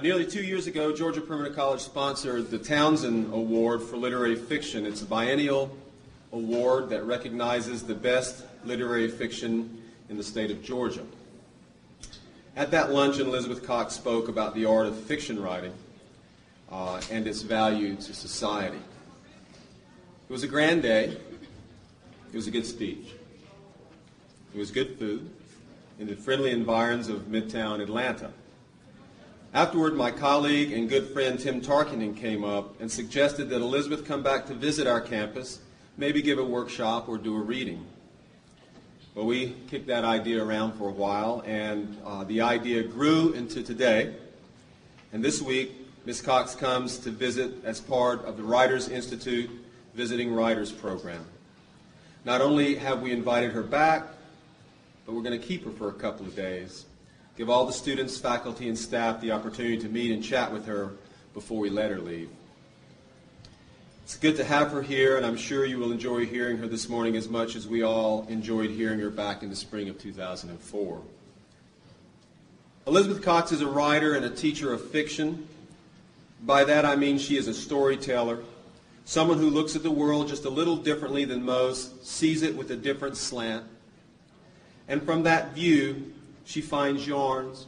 Nearly 2 years ago, Georgia Permanent College sponsored the Townsend Award for Literary Fiction. It's a biennial award that recognizes the best literary fiction in the state of Georgia. At that luncheon, Elizabeth Cox spoke about the art of fiction writing and its value to society. It was a grand day. It was a good speech. It was good food in the friendly environs of Midtown Atlanta. Afterward, my colleague and good friend Tim Tarkinen came up and suggested that Elizabeth come back to visit our campus, maybe give a workshop or do a reading. Well, we kicked that idea around for a while, and the idea grew into today. And this week, Ms. Cox comes to visit as part of the Writers Institute Visiting Writers Program. Not only have we invited her back, but we're going to keep her for a couple of days. Give all the students, faculty, and staff the opportunity to meet and chat with her before we let her leave. It's good to have her here, and I'm sure you will enjoy hearing her this morning as much as we all enjoyed hearing her back in the spring of 2004. Elizabeth Cox is a writer and a teacher of fiction. By that I mean she is a storyteller, someone who looks at the world just a little differently than most, sees it with a different slant. And from that view, she finds yarns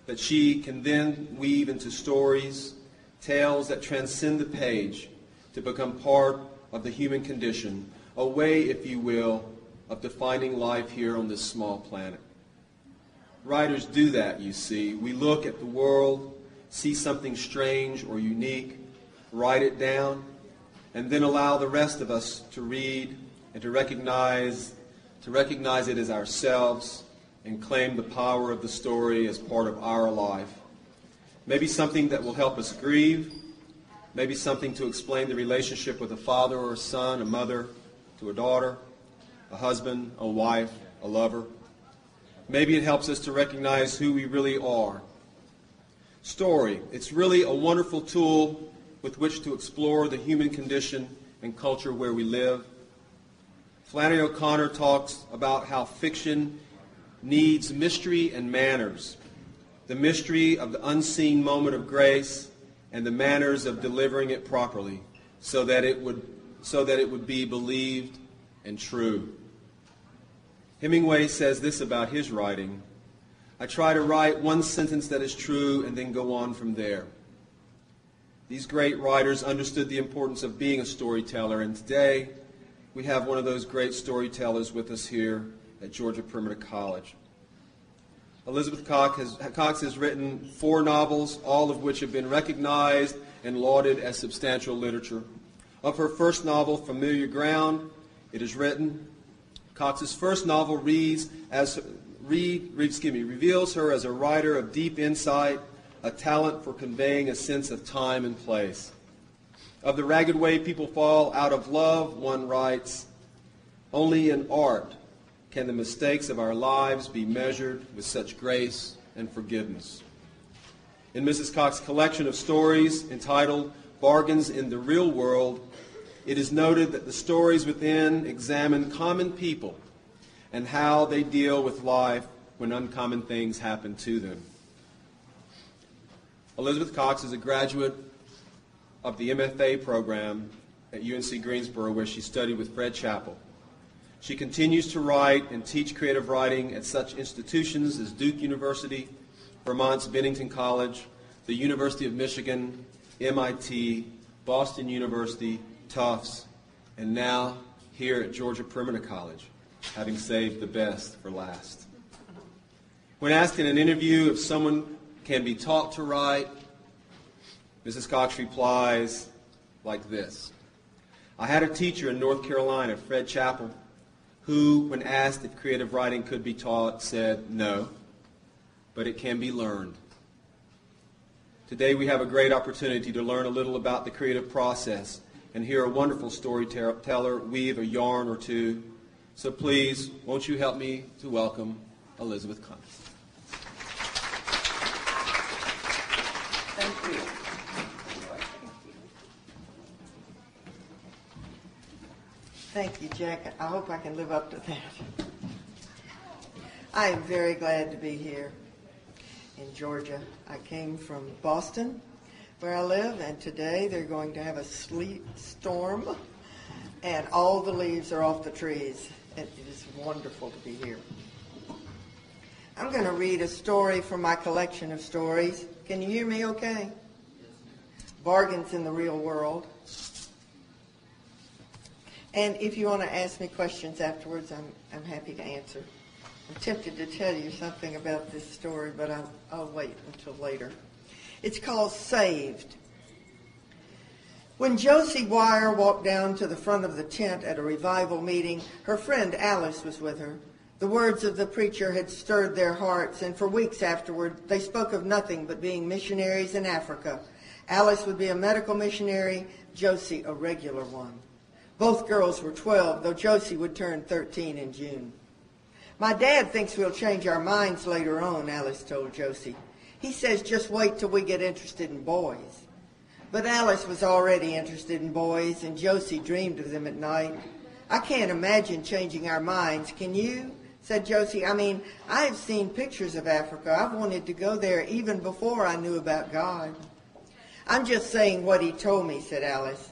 that she can then weave into stories, tales that transcend the page to become part of the human condition, a way, if you will, of defining life here on this small planet. Writers do that, you see. We look at the world, see something strange or unique, write it down, and then allow the rest of us to read and to recognize it as ourselves and claim the power of the story as part of our life. Maybe something that will help us grieve, maybe something to explain the relationship with a father or a son, a mother to a daughter, a husband, a wife, a lover. Maybe it helps us to recognize who we really are. Story, it's really a wonderful tool with which to explore the human condition and culture where we live. Flannery O'Connor talks about how fiction needs mystery and manners, the mystery of the unseen moment of grace and the manners of delivering it properly so that it would be believed and true. Hemingway says this about his writing: I try to write one sentence that is true and then go on from there. These great writers understood the importance of being a storyteller, and today we have one of those great storytellers with us here at Georgia Permanent College. Elizabeth Cox has written 4 novels, all of which have been recognized and lauded as substantial literature. Of her first novel, Familiar Ground, it is written, Cox's first novel reveals her as a writer of deep insight, a talent for conveying a sense of time and place. Of the ragged way people fall out of love, one writes, only in art can the mistakes of our lives be measured with such grace and forgiveness. In Mrs. Cox's collection of stories entitled Bargains in the Real World, it is noted that the stories within examine common people and how they deal with life when uncommon things happen to them. Elizabeth Cox is a graduate of the MFA program at UNC Greensboro, where she studied with Fred Chappell. She continues to write and teach creative writing at such institutions as Duke University, Vermont's Bennington College, the University of Michigan, MIT, Boston University, Tufts, and now here at Georgia Permanent College, having saved the best for last. When asked in an interview if someone can be taught to write, Mrs. Cox replies like this: I had a teacher in North Carolina, Fred Chappell, who, when asked if creative writing could be taught, said no, but it can be learned. Today we have a great opportunity to learn a little about the creative process and hear a wonderful storyteller weave a yarn or two. So please, won't you help me to welcome Elizabeth Cox. Thank you. Thank you, Jack. I hope I can live up to that. I am very glad to be here. in Georgia. I came from Boston, where I live, and today they're going to have a sleet storm, and all the leaves are off the trees. It is wonderful to be here. I'm going to read a story from my collection of stories. Can you hear me okay? Bargains in the Real World. And if you want to ask me questions afterwards, I'm happy to answer. I'm tempted to tell you something about this story, but I'll wait until later. It's called Saved. When Josie Wire walked down to the front of the tent at a revival meeting, her friend Alice was with her. The words of the preacher had stirred their hearts, and for weeks afterward, they spoke of nothing but being missionaries in Africa. Alice would be a medical missionary, Josie a regular one. Both girls were 12, though Josie would turn 13 in June. My dad thinks we'll change our minds later on, Alice told Josie. He says just wait till we get interested in boys. But Alice was already interested in boys, and Josie dreamed of them at night. I can't imagine changing our minds, can you? Said Josie. I mean, I've seen pictures of Africa. I've wanted to go there even before I knew about God. I'm just saying what he told me, said Alice.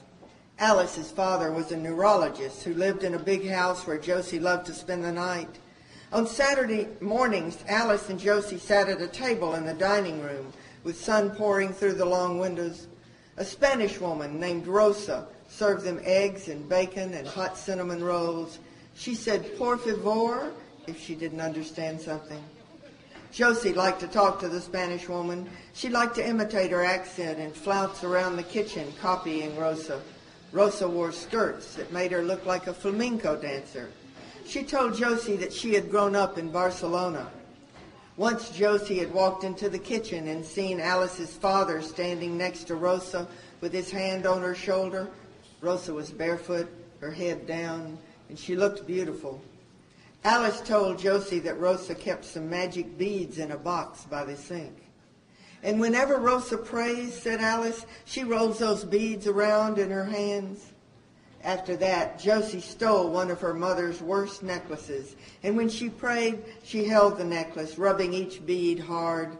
Alice's father was a neurologist who lived in a big house where Josie loved to spend the night. On Saturday mornings, Alice and Josie sat at a table in the dining room with sun pouring through the long windows. A Spanish woman named Rosa served them eggs and bacon and hot cinnamon rolls. She said, por favor, if she didn't understand something. Josie liked to talk to the Spanish woman. She liked to imitate her accent and flounce around the kitchen copying Rosa. Rosa wore skirts that made her look like a flamenco dancer. She told Josie that she had grown up in Barcelona. Once Josie had walked into the kitchen and seen Alice's father standing next to Rosa with his hand on her shoulder. Rosa was barefoot, her head down, and she looked beautiful. Alice told Josie that Rosa kept some magic beads in a box by the sink. And whenever Rosa prays, said Alice, she rolls those beads around in her hands. After that, Josie stole one of her mother's worst necklaces, and when she prayed, she held the necklace, rubbing each bead hard.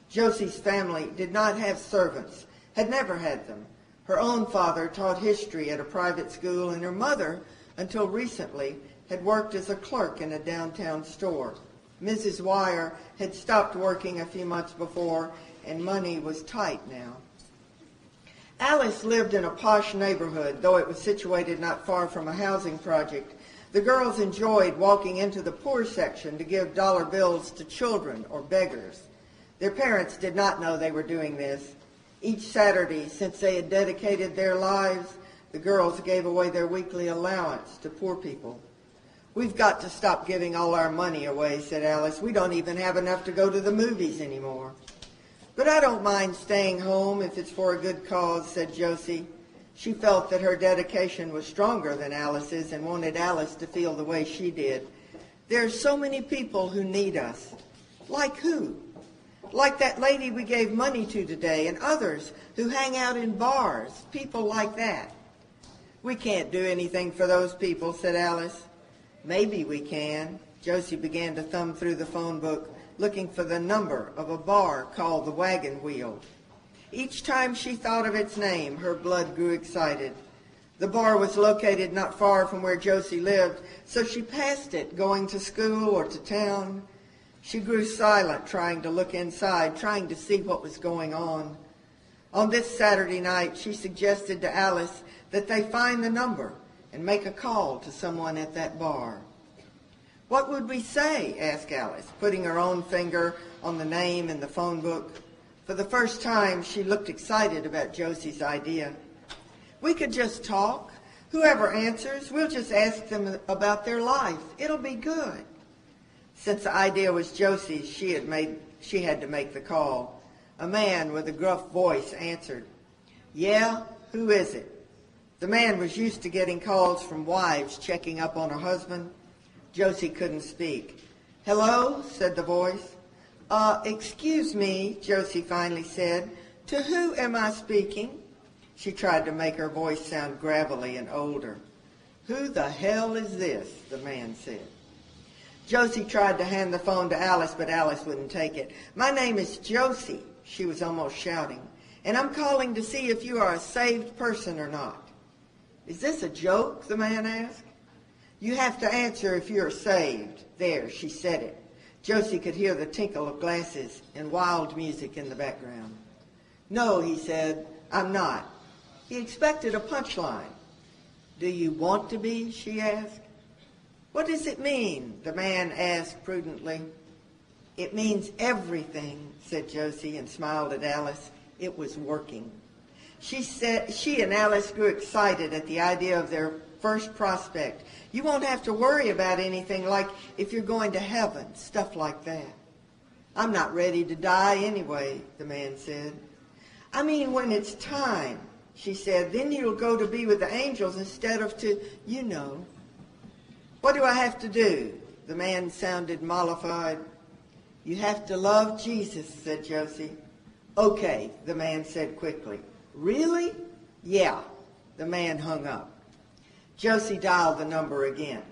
Josie's family did not have servants, had never had them. Her own father taught history at a private school, and her mother, until recently, had worked as a clerk in a downtown store. Mrs. Wire had stopped working a few months before, and money was tight now. Alice lived in a posh neighborhood, though it was situated not far from a housing project. The girls enjoyed walking into the poor section to give dollar bills to children or beggars. Their parents did not know they were doing this. Each Saturday, since they had dedicated their lives, the girls gave away their weekly allowance to poor people. We've got to stop giving all our money away, said Alice. We don't even have enough to go to the movies anymore. But I don't mind staying home if it's for a good cause, said Josie. She felt that her dedication was stronger than Alice's and wanted Alice to feel the way she did. There are so many people who need us. Like who? Like that lady we gave money to today and others who hang out in bars, people like that. We can't do anything for those people, said Alice. Maybe we can. Josie began to thumb through the phone book, looking for the number of a bar called the Wagon Wheel. Each time she thought of its name, her blood grew excited. The bar was located not far from where Josie lived, so she passed it, going to school or to town. She grew silent, trying to look inside, trying to see what was going on. On this Saturday night, she suggested to Alice that they find the number and make a call to someone at that bar. What would we say? Asked Alice, putting her own finger on the name in the phone book. For the first time, she looked excited about Josie's idea. We could just talk. Whoever answers, we'll just ask them about their life. It'll be good. Since the idea was Josie's, she had to make the call. A man with a gruff voice answered. Yeah, who is it? The man was used to getting calls from wives checking up on her husband. Josie couldn't speak. Hello, said the voice. Excuse me, Josie finally said. To who am I speaking? She tried to make her voice sound gravelly and older. Who the hell is this? The man said. Josie tried to hand the phone to Alice, but Alice wouldn't take it. "My name is Josie," she was almost shouting, "and I'm calling to see if you are a saved person or not." "Is this a joke?" the man asked. "You have to answer if you're saved." There, she said it. Josie could hear the tinkle of glasses and wild music in the background. "No," he said, "I'm not." He expected a punchline. "Do you want to be?" she asked. "What does it mean?" the man asked prudently. "It means everything," said Josie, and smiled at Alice. It was working. She and Alice grew excited at the idea of their first prospect. "You won't have to worry about anything, like if you're going to heaven, stuff like that." "I'm not ready to die anyway," the man said. "I mean, when it's time," she said, "then you'll go to be with the angels instead of to, you know." "What do I have to do?" The man sounded mollified. "You have to love Jesus," said Josie. "Okay," the man said quickly. "Really?" "Yeah." The man hung up. Josie dialed the number again.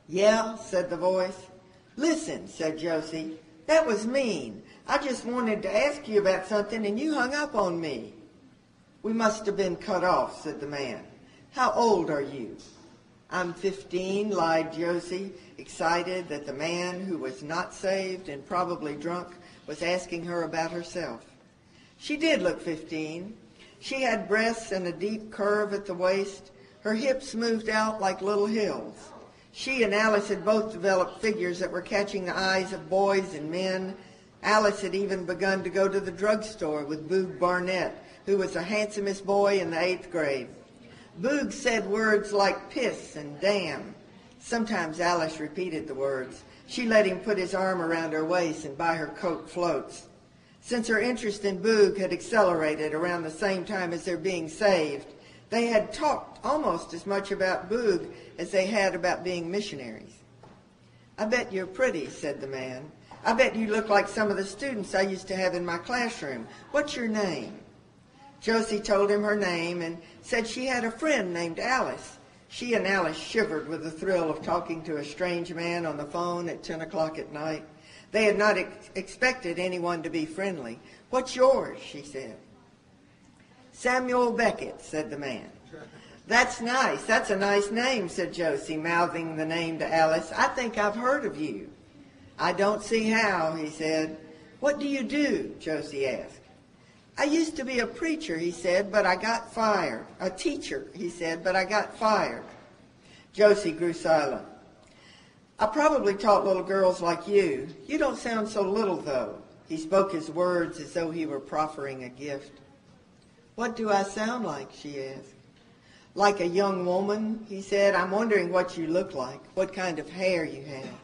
"Yeah," said the voice. "Listen," said Josie, "that was mean. I just wanted to ask you about something and you hung up on me." "We must have been cut off," said the man. "How old are you?" "I'm 15, lied Josie, excited that the man who was not saved and probably drunk was asking her about herself. She did look 15. She had breasts and a deep curve at the waist. Her hips moved out like little hills. She and Alice had both developed figures that were catching the eyes of boys and men. Alice had even begun to go to the drugstore with Boog Barnett, who was the handsomest boy in the 8th grade. Boog said words like piss and damn. Sometimes Alice repeated the words. She let him put his arm around her waist and buy her Coke floats. Since her interest in Boog had accelerated around the same time as their being saved, they had talked almost as much about Boog as they had about being missionaries. "I bet you're pretty," said the man. "I bet you look like some of the students I used to have in my classroom. What's your name?" Josie told him her name and said she had a friend named Alice. She and Alice shivered with the thrill of talking to a strange man on the phone at 10 o'clock at night. They had not expected anyone to be friendly. "What's yours?" she said. "Samuel Beckett," said the man. "That's nice. That's a nice name," said Josie, mouthing the name to Alice. "I think I've heard of you." "I don't see how," he said. "What do you do?" Josie asked. "I used to be a preacher," he said, "but I got fired. A teacher," he said, "but I got fired." Josie grew silent. "I probably taught little girls like you. You don't sound so little, though." He spoke his words as though he were proffering a gift. "What do I sound like?" she asked. "Like a young woman," he said. "I'm wondering what you look like, what kind of hair you have."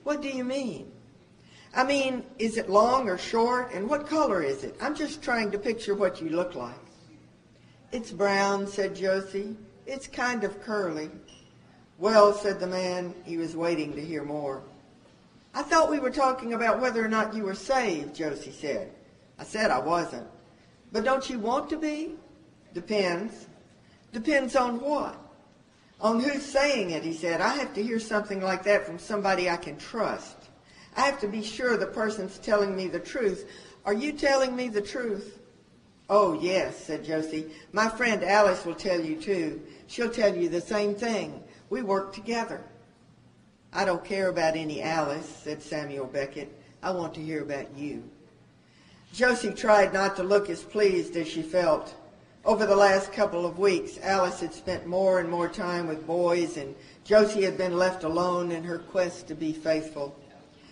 "What do you mean?" "I mean, is it long or short, and what color is it? I'm just trying to picture what you look like." "It's brown," said Josie. "It's kind of curly." "Well," said the man. He was waiting to hear more. "I thought we were talking about whether or not you were saved," Josie said. "I said I wasn't." "But don't you want to be?" "Depends." "Depends on what?" "On who's saying it," he said. "I have to hear something like that from somebody I can trust. I have to be sure the person's telling me the truth. Are you telling me the truth?" "Oh, yes," said Josie. "My friend Alice will tell you, too. She'll tell you the same thing. We work together." "I don't care about any Alice," said Samuel Beckett. "I want to hear about you." Josie tried not to look as pleased as she felt. Over the last couple of weeks, Alice had spent more and more time with boys, and Josie had been left alone in her quest to be faithful.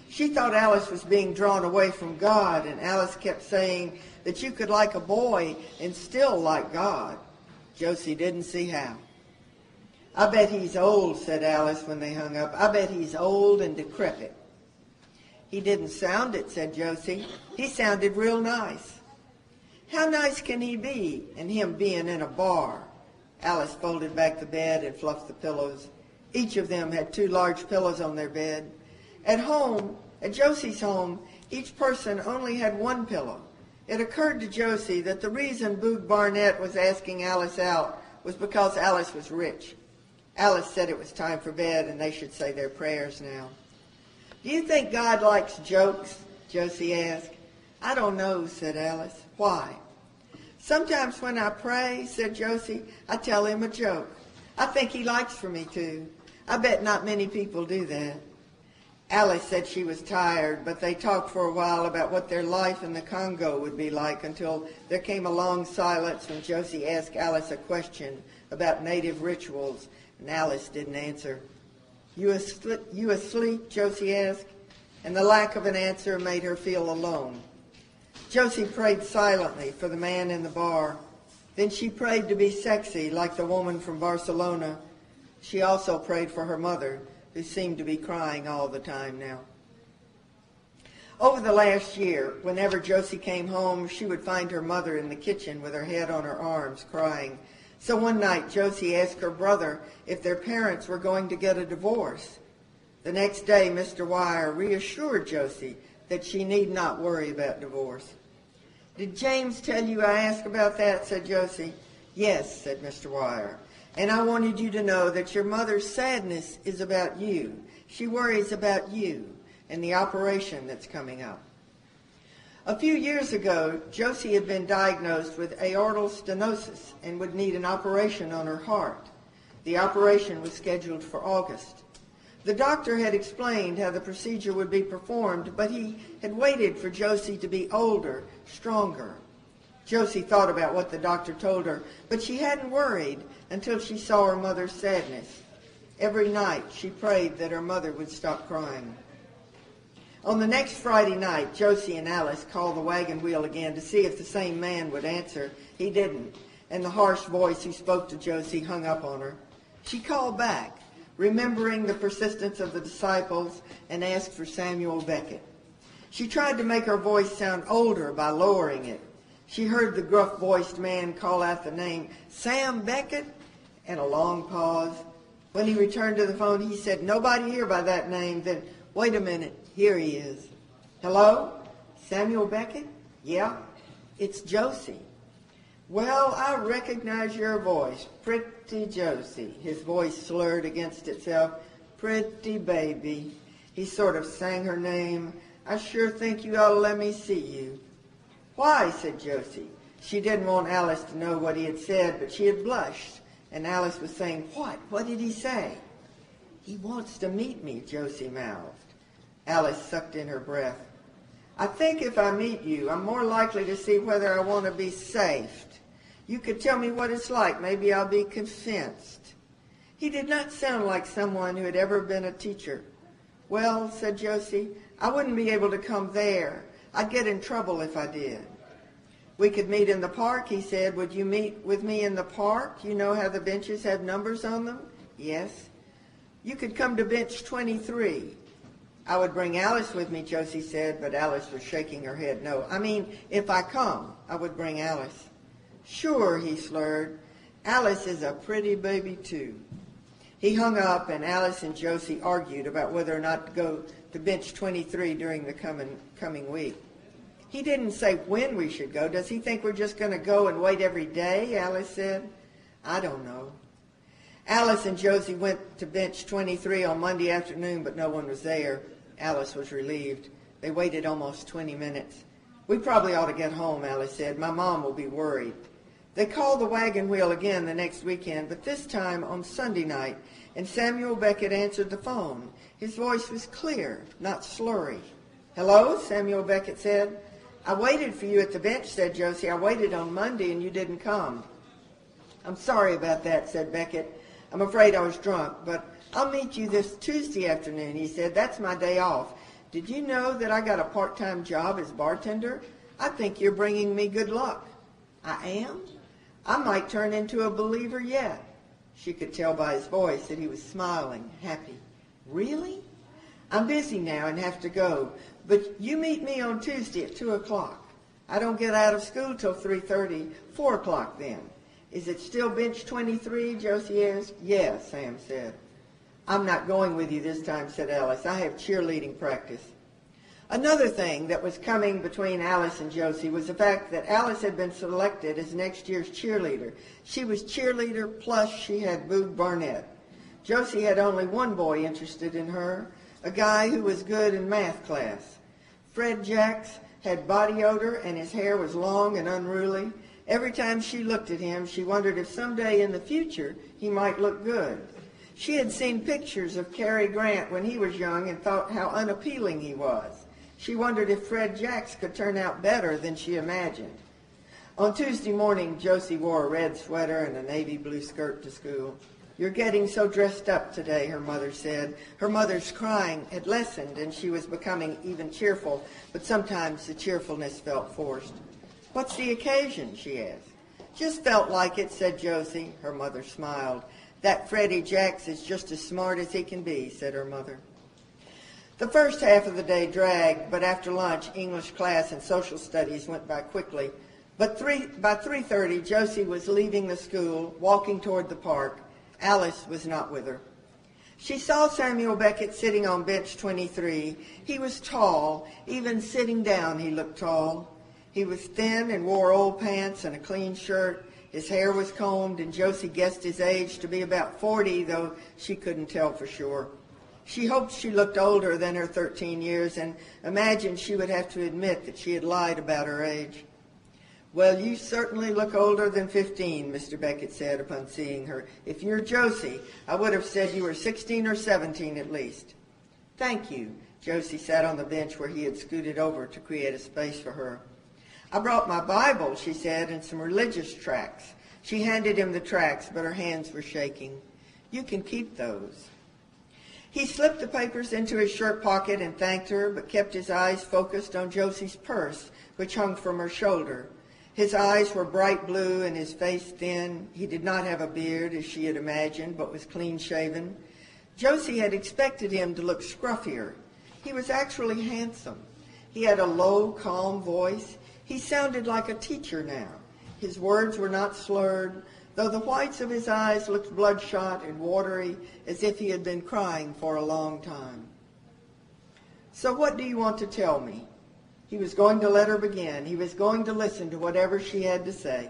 She thought Alice was being drawn away from God, and Alice kept saying that you could like a boy and still like God. Josie didn't see how. "I bet he's old," said Alice when they hung up. "I bet he's old and decrepit." "He didn't sound it," said Josie. "He sounded real nice." "How nice can he be, and him being in a bar?" Alice folded back the bed and fluffed the pillows. Each of them had 2 large pillows on their bed. At home, at Josie's home, each person only had 1 pillow. It occurred to Josie that the reason Boog Barnett was asking Alice out was because Alice was rich. Alice said it was time for bed and they should say their prayers now. Do you think God likes jokes? Josie asked. I don't know, said Alice. Why? Sometimes when I pray, said Josie, I tell him a joke. I think he likes for me to. I bet not many people do that. Alice said she was tired, but they talked for a while about what their life in the Congo would be like until there came a long silence when Josie asked Alice a question about native rituals, and Alice didn't answer. You asleep? Josie asked, and the lack of an answer made her feel alone. Josie prayed silently for the man in the bar. Then she prayed to be sexy like the woman from Barcelona. She also prayed for her mother, who seemed to be crying all the time now. Over the last year, whenever Josie came home, she would find her mother in the kitchen with her head on her arms, crying. So one night, Josie asked her brother if their parents were going to get a divorce. The next day, Mr. Wire reassured Josie that she need not worry about divorce. Did James tell you I asked about that? Said Josie. Yes, said Mr. Wire. And I wanted you to know that your mother's sadness is about you. She worries about you and the operation that's coming up. A few years ago, Josie had been diagnosed with aortal stenosis and would need an operation on her heart. The operation was scheduled for August. The doctor had explained how the procedure would be performed, but he had waited for Josie to be older, stronger. Josie thought about what the doctor told her, but she hadn't worried until she saw her mother's sadness. Every night she prayed that her mother would stop crying. On the next Friday night, Josie and Alice called the wagon wheel again to see if the same man would answer. He didn't, and the harsh voice who spoke to Josie hung up on her. She called back, remembering the persistence of the disciples, and asked for Samuel Beckett. She tried to make her voice sound older by lowering it. She heard the gruff-voiced man call out the name, Sam Beckett, and a long pause. When he returned to the phone, he said, nobody here by that name. Then, wait a minute, here he is. Hello? Samuel Beckett? Yeah, it's Josie. Well, I recognize your voice. Pretty Josie. His voice slurred against itself. Pretty baby. He sort of sang her name. I sure think you ought to let me see you. Why, said Josie. She didn't want Alice to know what he had said, but she had blushed, and Alice was saying, What? What did he say? He wants to meet me, Josie mouthed. Alice sucked in her breath. I think if I meet you, I'm more likely to see whether I want to be saved. You could tell me what it's like. Maybe I'll be convinced. He did not sound like someone who had ever been a teacher. Well, said Josie, I wouldn't be able to come there. I'd get in trouble if I did. We could meet in the park, he said. Would you meet with me in the park? You know how the benches have numbers on them? Yes. You could come to bench 23. I would bring Alice with me, Josie said, but Alice was shaking her head. No, I mean, if I come, I would bring Alice. Sure, he slurred. Alice is a pretty baby, too. He hung up, and Alice and Josie argued about whether or not to go to bench 23 during the coming week. He didn't say when we should go. Does he think we're just going to go and wait every day? Alice said. I don't know. Alice and Josie went to bench 23 on Monday afternoon, but no one was there. Alice was relieved. They waited almost 20 minutes. We probably ought to get home, Alice said. My mom will be worried. They called the wagon wheel again the next weekend, but this time on Sunday night, and Samuel Beckett answered the phone. His voice was clear, not slurry. Hello, Samuel Beckett said. I waited for you at the bench, said Josie. I waited on Monday and you didn't come. I'm sorry about that, said Beckett. I'm afraid I was drunk, but I'll meet you this Tuesday afternoon, he said. That's my day off. Did you know that I got a part-time job as bartender? I think you're bringing me good luck. I am? I might turn into a believer yet. She could tell by his voice that he was smiling, happy. Really? I'm busy now and have to go, but you meet me on Tuesday at 2 o'clock. I don't get out of school till 3:30, 4 o'clock then. Is it still bench 23, Josie asked. Yes, Sam said. I'm not going with you this time, said Alice. I have cheerleading practice. Another thing that was coming between Alice and Josie was the fact that Alice had been selected as next year's cheerleader. She was cheerleader, plus she had Boog Barnett. Josie had only one boy interested in her, a guy who was good in math class. Fred Jacks had body odor and his hair was long and unruly. Every time she looked at him, she wondered if someday in the future he might look good. She had seen pictures of Cary Grant when he was young and thought how unappealing he was. She wondered if Fred Jacks could turn out better than she imagined. On Tuesday morning, Josie wore a red sweater and a navy blue skirt to school. "You're getting so dressed up today," her mother said. Her mother's crying had lessened and she was becoming even cheerful, but sometimes the cheerfulness felt forced. "What's the occasion?" she asked. "Just felt like it," said Josie. Her mother smiled. "That Freddie Jacks is just as smart as he can be," said her mother. The first half of the day dragged, but after lunch, English class and social studies went by quickly. But by 3:30, Josie was leaving the school, walking toward the park. Alice was not with her. She saw Samuel Beckett sitting on bench 23. He was tall. Even sitting down, he looked tall. He was thin and wore old pants and a clean shirt. His hair was combed, and Josie guessed his age to be about 40, though she couldn't tell for sure. She hoped she looked older than her 13 years and imagined she would have to admit that she had lied about her age. "Well, you certainly look older than 15, Mr. Beckett said upon seeing her. "If you're Josie, I would have said you were 16 or 17 at least." "Thank you." Josie sat on the bench where he had scooted over to create a space for her. "I brought my Bible," she said, "and some religious tracts." She handed him the tracts, but her hands were shaking. "You can keep those." He slipped the papers into his shirt pocket and thanked her, but kept his eyes focused on Josie's purse, which hung from her shoulder. His eyes were bright blue and his face thin. He did not have a beard, as she had imagined, but was clean-shaven. Josie had expected him to look scruffier. He was actually handsome. He had a low, calm voice. He sounded like a teacher now. His words were not slurred, though the whites of his eyes looked bloodshot and watery, as if he had been crying for a long time. "So what do you want to tell me?" He was going to let her begin. He was going to listen to whatever she had to say.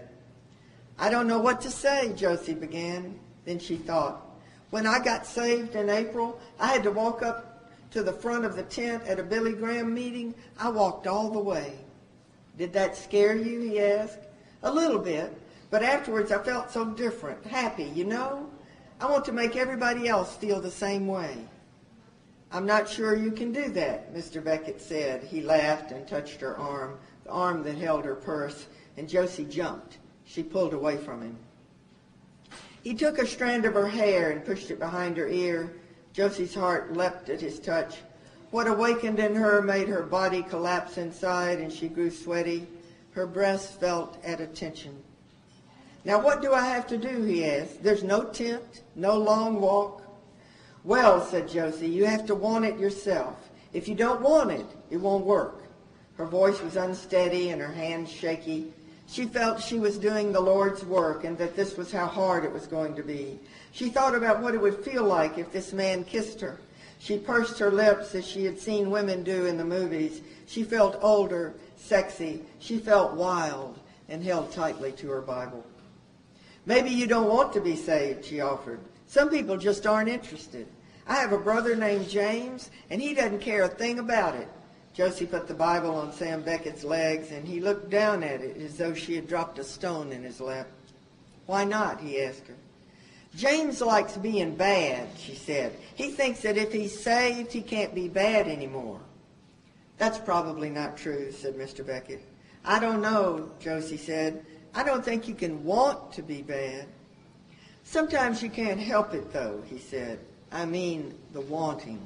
"I don't know what to say," Josie began. Then she thought, "When I got saved in April, I had to walk up to the front of the tent at a Billy Graham meeting. I walked all the way." "Did that scare you?" he asked. "A little bit, but afterwards I felt so different, happy, you know. I want to make everybody else feel the same way." "I'm not sure you can do that," Mr. Beckett said. He laughed and touched her arm, the arm that held her purse, and Josie jumped. She pulled away from him. He took a strand of her hair and pushed it behind her ear. Josie's heart leapt at his touch. What awakened in her made her body collapse inside, and she grew sweaty. Her breasts felt at a tension. "Now what do I have to do?" he asked. "There's no tent, no long walk." "Well," said Josie, "you have to want it yourself. If you don't want it, it won't work." Her voice was unsteady and her hands shaky. She felt she was doing the Lord's work and that this was how hard it was going to be. She thought about what it would feel like if this man kissed her. She pursed her lips as she had seen women do in the movies. She felt older, sexy. She felt wild and held tightly to her Bible. "Maybe you don't want to be saved," she offered. "Some people just aren't interested. I have a brother named James, and he doesn't care a thing about it." Josie put the Bible on Sam Beckett's legs, and he looked down at it as though she had dropped a stone in his lap. "Why not?" he asked her. "James likes being bad," she said. "He thinks that if he's saved, he can't be bad anymore." "That's probably not true," said Mr. Beckett. "I don't know," Josie said. "I don't think you can want to be bad." "Sometimes you can't help it, though," he said. "I mean, the wanting."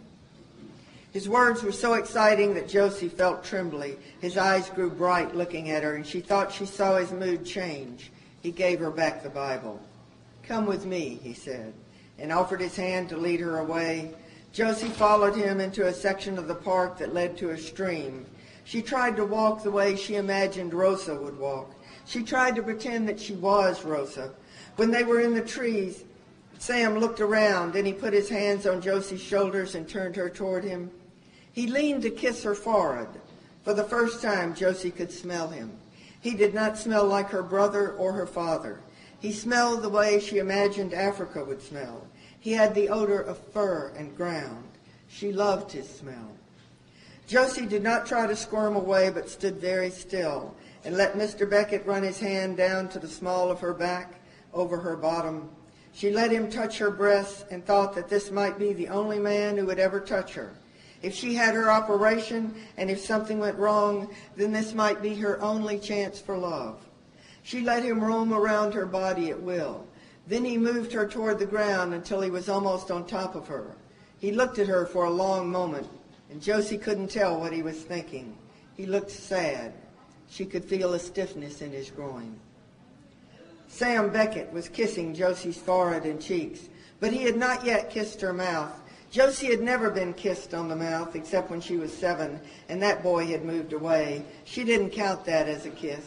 His words were so exciting that Josie felt trembly. His eyes grew bright looking at her, and she thought she saw his mood change. He gave her back the Bible. "Come with me," he said, and offered his hand to lead her away. Josie followed him into a section of the park that led to a stream. She tried to walk the way she imagined Rosa would walk. She tried to pretend that she was Rosa. When they were in the trees, Sam looked around, and he put his hands on Josie's shoulders and turned her toward him. He leaned to kiss her forehead. For the first time, Josie could smell him. He did not smell like her brother or her father. He smelled the way she imagined Africa would smell. He had the odor of fur and ground. She loved his smell. Josie did not try to squirm away, but stood very still and let Mr. Beckett run his hand down to the small of her back, over her bottom. She let him touch her breasts and thought that this might be the only man who would ever touch her. If she had her operation and if something went wrong, then this might be her only chance for love. She let him roam around her body at will. Then he moved her toward the ground until he was almost on top of her. He looked at her for a long moment, and Josie couldn't tell what he was thinking. He looked sad. She could feel a stiffness in his groin. Sam Beckett was kissing Josie's forehead and cheeks, but he had not yet kissed her mouth. Josie had never been kissed on the mouth except when she was 7, and that boy had moved away. She didn't count that as a kiss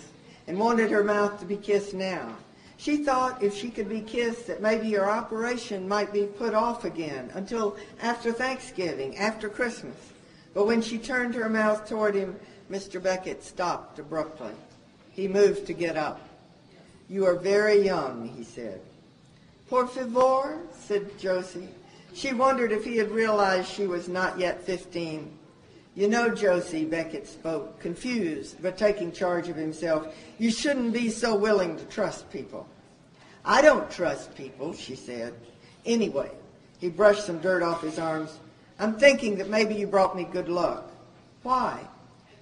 and wanted her mouth to be kissed now. She thought if she could be kissed that maybe her operation might be put off again until after Thanksgiving, after Christmas. But when she turned her mouth toward him, Mr. Beckett stopped abruptly. He moved to get up. "You are very young," he said. "Por favor," said Josie. She wondered if he had realized she was not yet 15. "You know, Josie," Beckett spoke, confused but taking charge of himself, "you shouldn't be so willing to trust people." "I don't trust people," she said. "Anyway," he brushed some dirt off his arms, "I'm thinking that maybe you brought me good luck." "Why?"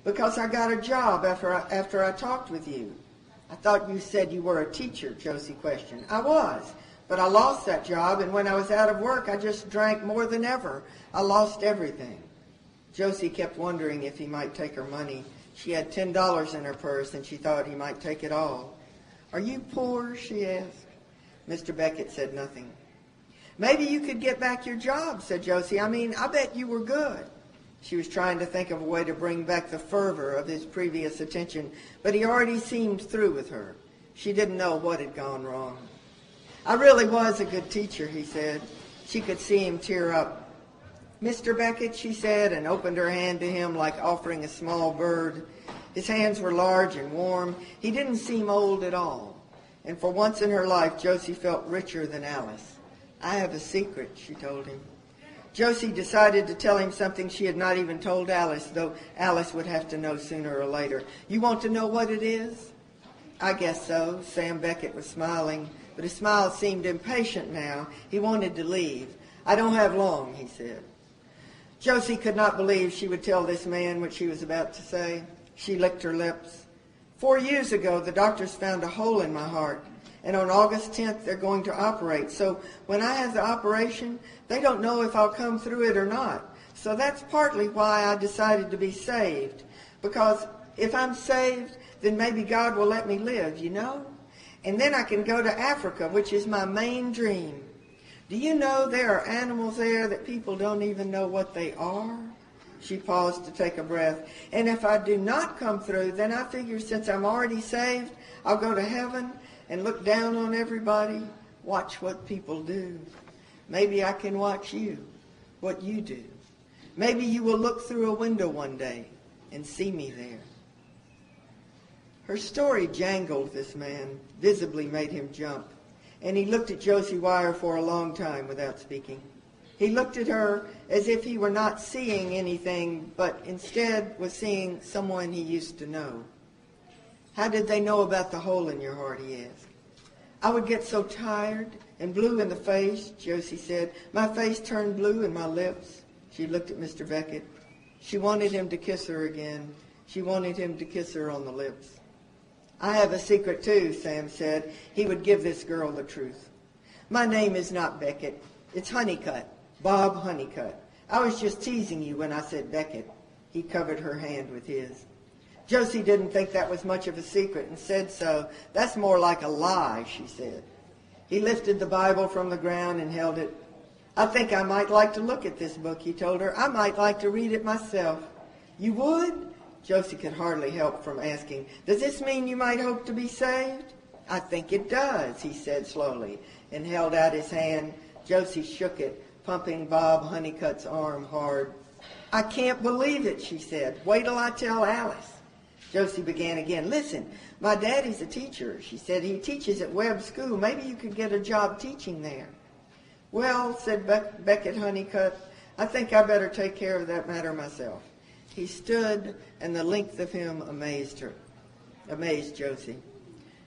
"Because I got a job after I talked with you." "I thought you said you were a teacher," Josie questioned. "I was, but I lost that job, and when I was out of work, I just drank more than ever. I lost everything." Josie kept wondering if he might take her money. She had $10 in her purse, and she thought he might take it all. "Are you poor?" she asked. Mr. Beckett said nothing. "Maybe you could get back your job," said Josie. I bet you were good." She was trying to think of a way to bring back the fervor of his previous attention, but he already seemed through with her. She didn't know what had gone wrong. "I really was a good teacher," he said. She could see him tear up. "Mr. Beckett," she said, and opened her hand to him like offering a small bird. His hands were large and warm. He didn't seem old at all. And for once in her life, Josie felt richer than Alice. "I have a secret," she told him. Josie decided to tell him something she had not even told Alice, though Alice would have to know sooner or later. "You want to know what it is?" "I guess so." Sam Beckett was smiling, but his smile seemed impatient now. He wanted to leave. "I don't have long," he said. Josie could not believe she would tell this man what she was about to say. She licked her lips. 4 years ago, the doctors found a hole in my heart, and on August 10th, they're going to operate. So when I have the operation, they don't know if I'll come through it or not. So that's partly why I decided to be saved, because if I'm saved, then maybe God will let me live, you know? And then I can go to Africa, which is my main dream. Do you know there are animals there that people don't even know what they are?" She paused to take a breath. "And if I do not come through, then I figure since I'm already saved, I'll go to heaven and look down on everybody, watch what people do. Maybe I can watch you, what you do. Maybe you will look through a window one day and see me there." Her story jangled this man, visibly made him jump, and he looked at Josie Wire for a long time without speaking. He looked at her as if he were not seeing anything, but instead was seeing someone he used to know. "How did they know about the hole in your heart?" he asked. "I would get so tired and blue in the face," Josie said. "My face turned blue and my lips." She looked at Mr. Beckett. She wanted him to kiss her again. She wanted him to kiss her on the lips. "I have a secret too," Sam said. He would give this girl the truth. "My name is not Beckett. It's Honeycutt, Bob Honeycutt. I was just teasing you when I said Beckett." He covered her hand with his. Josie didn't think that was much of a secret and said so. "That's more like a lie," she said. He lifted the Bible from the ground and held it. "I think I might like to look at this book," he told her. "I might like to read it myself." "You would?" Josie could hardly help from asking. "Does this mean you might hope to be saved?" "I think it does," he said slowly, and held out his hand. Josie shook it, pumping Bob Honeycutt's arm hard. "I can't believe it," she said. "Wait till I tell Alice." Josie began again. "Listen, my daddy's a teacher," she said. "He teaches at Webb School. Maybe you could get a job teaching there." "Well," said Beckett Honeycutt, I think I better take care of that matter myself. He stood, and the length of him amazed Josie.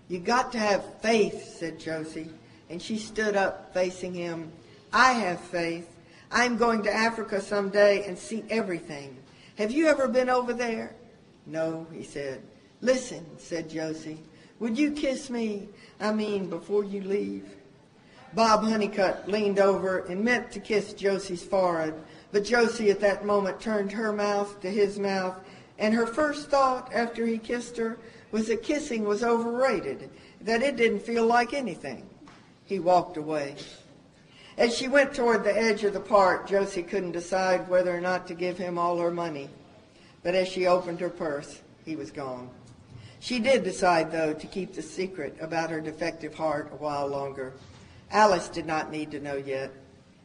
You got to have faith, said Josie, and she stood up facing him. I have faith. I'm going to Africa someday and see everything. Have you ever been over there? No, he said. Listen, said Josie, would you kiss me? Before you leave. Bob Honeycutt leaned over and meant to kiss Josie's forehead, but Josie at that moment turned her mouth to his mouth, and her first thought after he kissed her was that kissing was overrated, that it didn't feel like anything. He walked away. As she went toward the edge of the park, Josie couldn't decide whether or not to give him all her money. But as she opened her purse, he was gone. She did decide, though, to keep the secret about her defective heart a while longer. Alice did not need to know yet.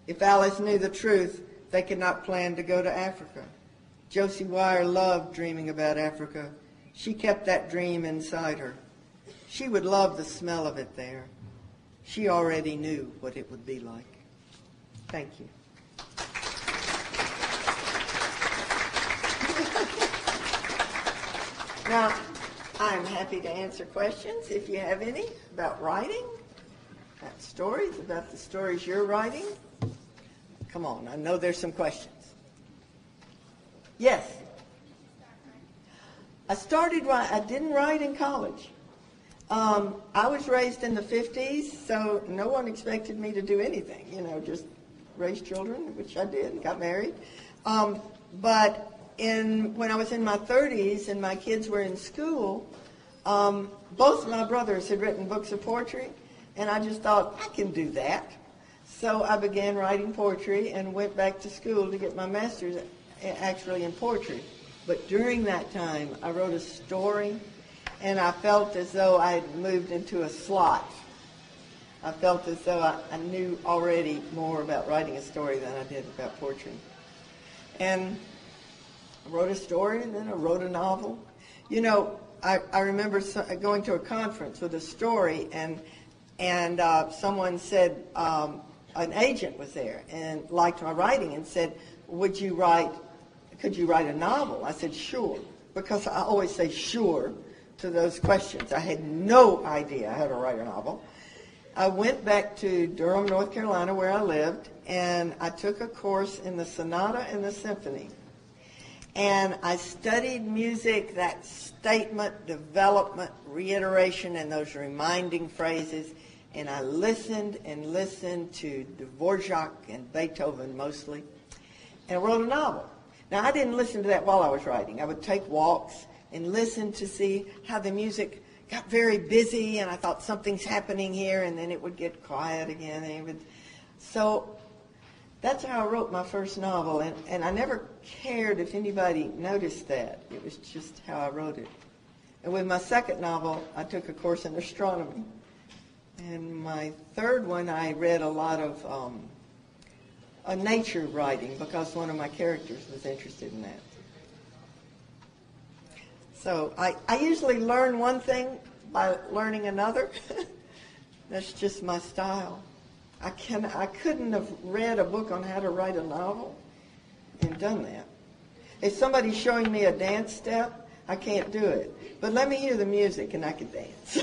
If Alice knew the truth, they could not plan to go to Africa. Josie Wire loved dreaming about Africa. She kept that dream inside her. She would love the smell of it there. She already knew what it would be like. Thank you. Now, I'm happy to answer questions if you have any about writing, about stories, about the stories you're writing. Come on, I know there's some questions. Yes. I didn't write in college. I was raised in the 50s, so no one expected me to do anything, just raise children, which I did, and got married. But when I was in my 30s and my kids were in school, both my brothers had written books of poetry, and I just thought, I can do that. So I began writing poetry and went back to school to get my master's actually in poetry. But during that time, I wrote a story, and I felt as though I had moved into a slot. I felt as though I knew already more about writing a story than I did about poetry. And I wrote a story, and then I wrote a novel. I remember going to a conference with a story, and someone said, an agent was there and liked my writing and said, could you write a novel? I said, sure, because I always say sure to those questions. I had no idea how to write a novel. I went back to Durham, North Carolina, where I lived, and I took a course in the sonata and the symphony. And I studied music, that statement, development, reiteration, and those reminding phrases. And I listened and listened to Dvorak and Beethoven mostly, and I wrote a novel. Now, I didn't listen to that while I was writing. I would take walks and listen to see how the music got very busy, and I thought something's happening here, and then it would get quiet again. So that's how I wrote my first novel, and I never cared if anybody noticed that. It was just how I wrote it. And with my second novel, I took a course in astronomy. And my third one, I read a lot of nature writing because one of my characters was interested in that. So I usually learn one thing by learning another. That's just my style. I couldn't have read a book on how to write a novel and done that. If somebody's showing me a dance step, I can't do it. But let me hear the music and I can dance.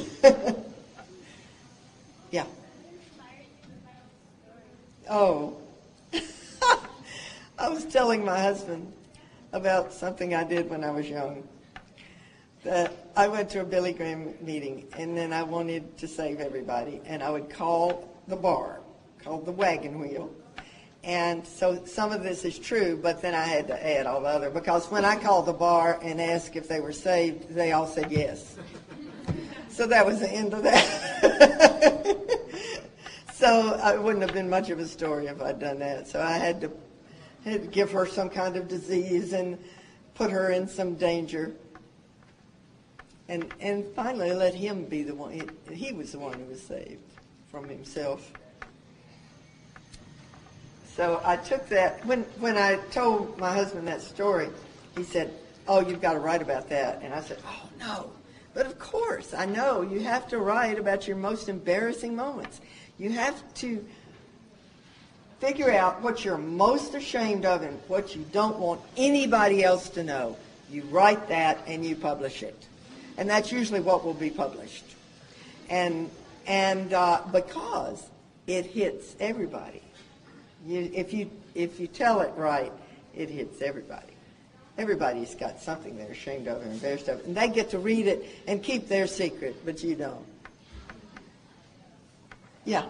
Yeah. Oh. I was telling my husband about something I did when I was young. That I went to a Billy Graham meeting, and then I wanted to save everybody, and I would call the bar, called the wagon wheel. And so some of this is true, but then I had to add all the other, because when I called the bar and asked if they were saved, they all said yes. So that was the end of that. So it wouldn't have been much of a story if I'd done that. So I had to give her some kind of disease and put her in some danger. And finally let him be the one. He was the one who was saved from himself. So I took that. When I told my husband that story, he said, "Oh, you've got to write about that." And I said, "Oh, no. But of course, I know you have to write about your most embarrassing moments. You have to Figure out what you're most ashamed of and what you don't want anybody else to know. You write that and you publish it. And that's usually what will be published. And because it hits everybody. If you tell it right, it hits everybody. Everybody's got something they're ashamed of and embarrassed of. And they get to read it and keep their secret, but you don't. Yeah.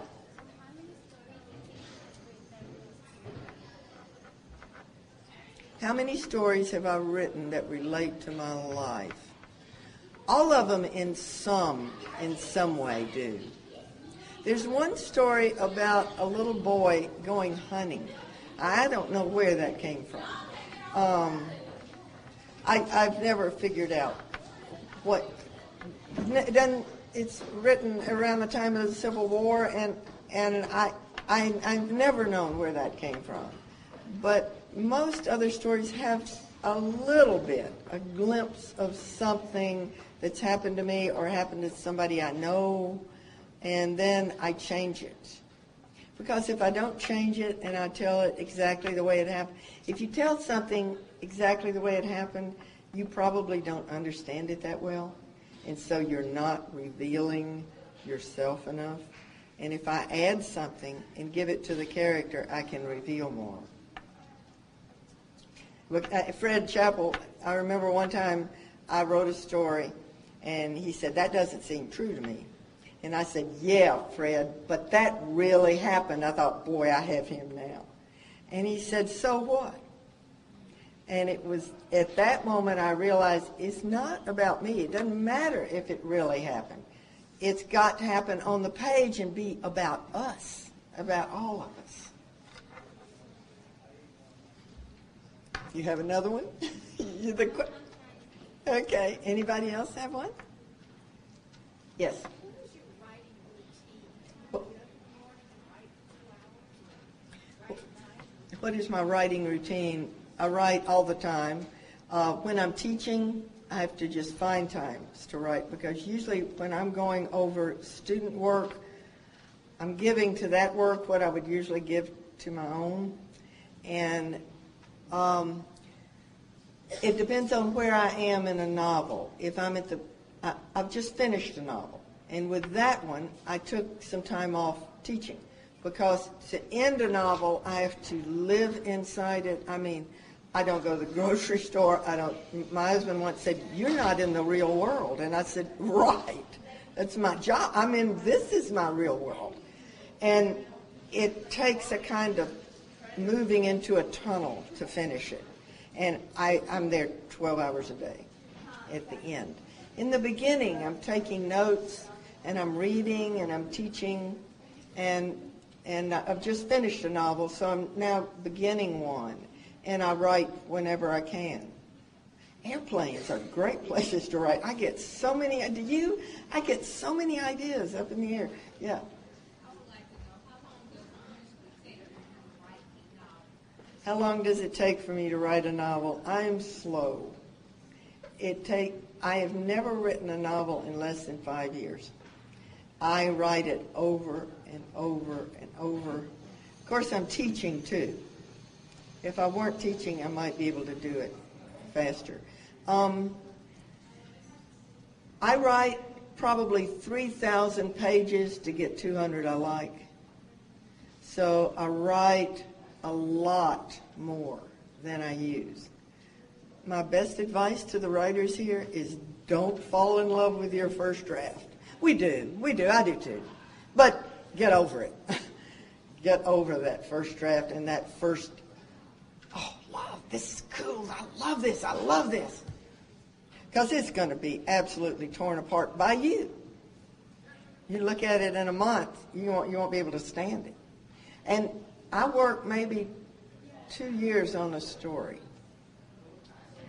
How many stories have I written that relate to my life? All of them in some way do. There's one story about a little boy going hunting. I don't know where that came from. I've never figured out what. It's written around the time of the Civil War, and I've never known where that came from. But most other stories have a little bit, a glimpse of something that's happened to me or happened to somebody I know, and then I change it. Because if I don't change it and I tell it exactly the way it happened, if you tell something exactly the way it happened, you probably don't understand it that well, and so you're not revealing yourself enough. And if I add something and give it to the character, I can reveal more. Look, Fred Chappell, I remember one time I wrote a story, and he said, "That doesn't seem true to me." And I said, "Yeah, Fred, but that really happened." I thought, boy, I have him now. And he said, "So what?" And it was at that moment I realized it's not about me. It doesn't matter if it really happened. It's got to happen on the page and be about us, about all of us. You have another one? Okay. Anybody else have one? Yes. What is my writing routine? I write all the time. When I'm teaching, I have to just find times to write, because usually when I'm going over student work, I'm giving to that work what I would usually give to my own. And it depends on where I am in a novel. If I'm at I've just finished a novel, and with that one, I took some time off teaching, because to end a novel, I have to live inside it. I mean, I don't go to the grocery store. My husband once said, "You're not in the real world," and I said, "Right, that's my job. I mean, this is my real world," and it takes a kind of moving into a tunnel to finish it. And I'm there 12 hours a day at the end. In the beginning, I'm taking notes, and I'm reading, and I'm teaching, and I've just finished a novel, so I'm now beginning one, and I write whenever I can. Airplanes are great places to write. I get so many ideas up in the air. Yeah. How long does it take for me to write a novel? I'm slow. I have never written a novel in less than 5 years. I write it over and over and over. Of course, I'm teaching too. If I weren't teaching, I might be able to do it faster. I write probably 3,000 pages to get 200 I like. So I write a lot more than I use. My best advice to the writers here is don't fall in love with your first draft. We do, I do too. But get over it. Get over that first draft and that first, love, this is cool, I love this. Because it's going to be absolutely torn apart by you. You look at it in a month, you won't be able to stand it. And I work maybe 2 years on a story.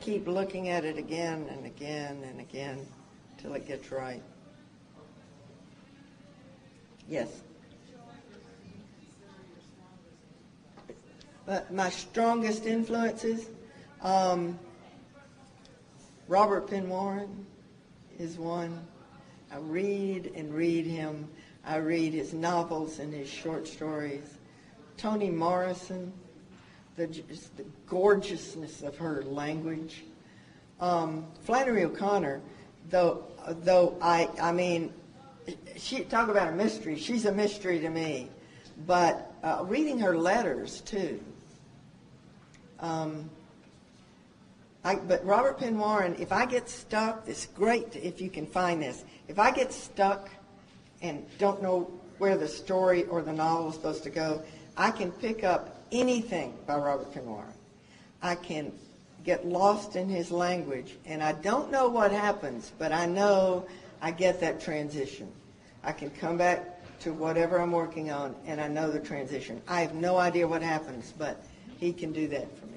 Keep looking at it again and again and again till it gets right. Yes. But my strongest influences, Robert Penn Warren is one. I read and read him. I read his novels and his short stories. Toni Morrison, the gorgeousness of her language. Flannery O'Connor, though I mean, she talk about a mystery. She's a mystery to me, but reading her letters too. But Robert Penn Warren, if I get stuck, it's great if you can find this. If I get stuck and don't know where the story or the novel is supposed to go, I can pick up anything by Robert Penn Warren. I can get lost in his language, and I don't know what happens, but I know I get that transition. I can come back to whatever I'm working on, and I know the transition. I have no idea what happens, but he can do that for me.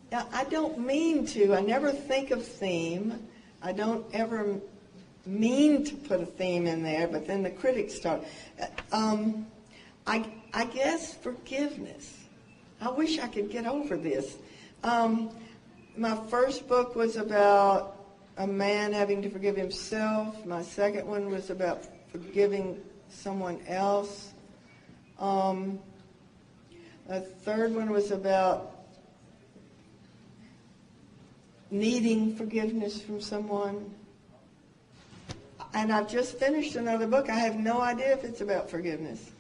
Now, I don't mean to. I never think of theme. I don't ever mean to put a theme in there, but then the critics start. I guess forgiveness. I wish I could get over this. My first book was about a man having to forgive himself. My second one was about forgiving someone else. A third one was about needing forgiveness from someone. And I've just finished another book. I have no idea if it's about forgiveness.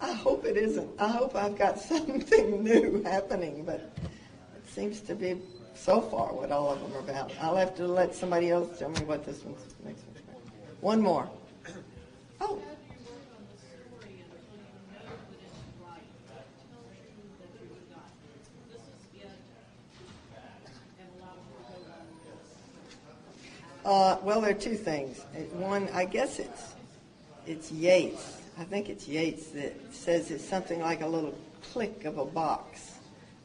I hope it isn't. I hope I've got something new happening, but it seems to be so far what all of them are about. I'll have to let somebody else tell me what this one's next one's about. One more. Oh. Well, there are two things. One, I guess it's Yeats. I think it's Yeats that says it's something like a little click of a box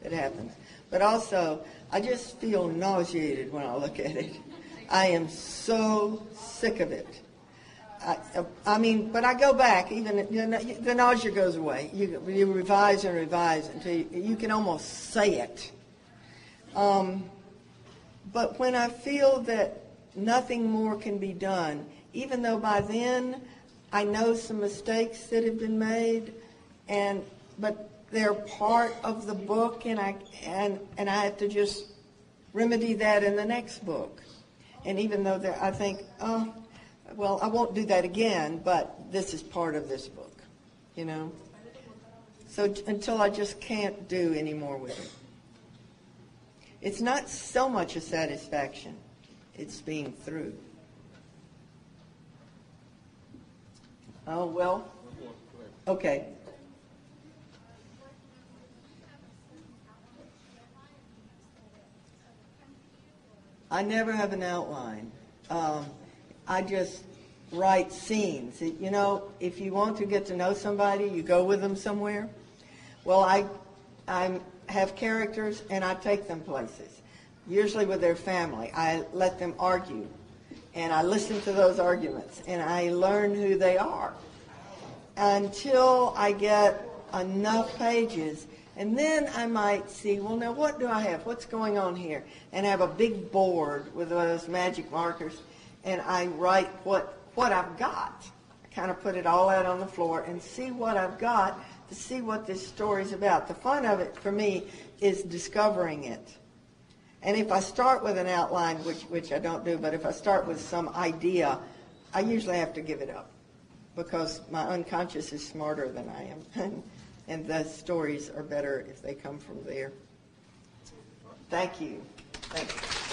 that happens. But also, I just feel nauseated when I look at it. I am so sick of it. I mean, but I go back. Even the nausea goes away. You revise and revise until you can almost say it. But when I feel that nothing more can be done, even though by then I know some mistakes that have been made, but they're part of the book, and I have to just remedy that in the next book. And even though I think, oh, well, I won't do that again, but this is part of this book, you know. So until I just can't do any more with it. It's not so much a satisfaction. It's being through. Oh, well, okay. I never have an outline. I just write scenes. You know, if you want to get to know somebody, you go with them somewhere. Well, I have characters, and I take them places, usually with their family. I let them argue, and I listen to those arguments, and I learn who they are until I get enough pages. And then I might see, well, now what do I have? What's going on here? And I have a big board with those magic markers, and I write what I've got. I kind of put it all out on the floor and see what I've got to see what this story's about. The fun of it for me is discovering it. And if I start with an outline, which I don't do, but if I start with some idea, I usually have to give it up because my unconscious is smarter than I am. And the stories are better if they come from there. Thank you. Thank you.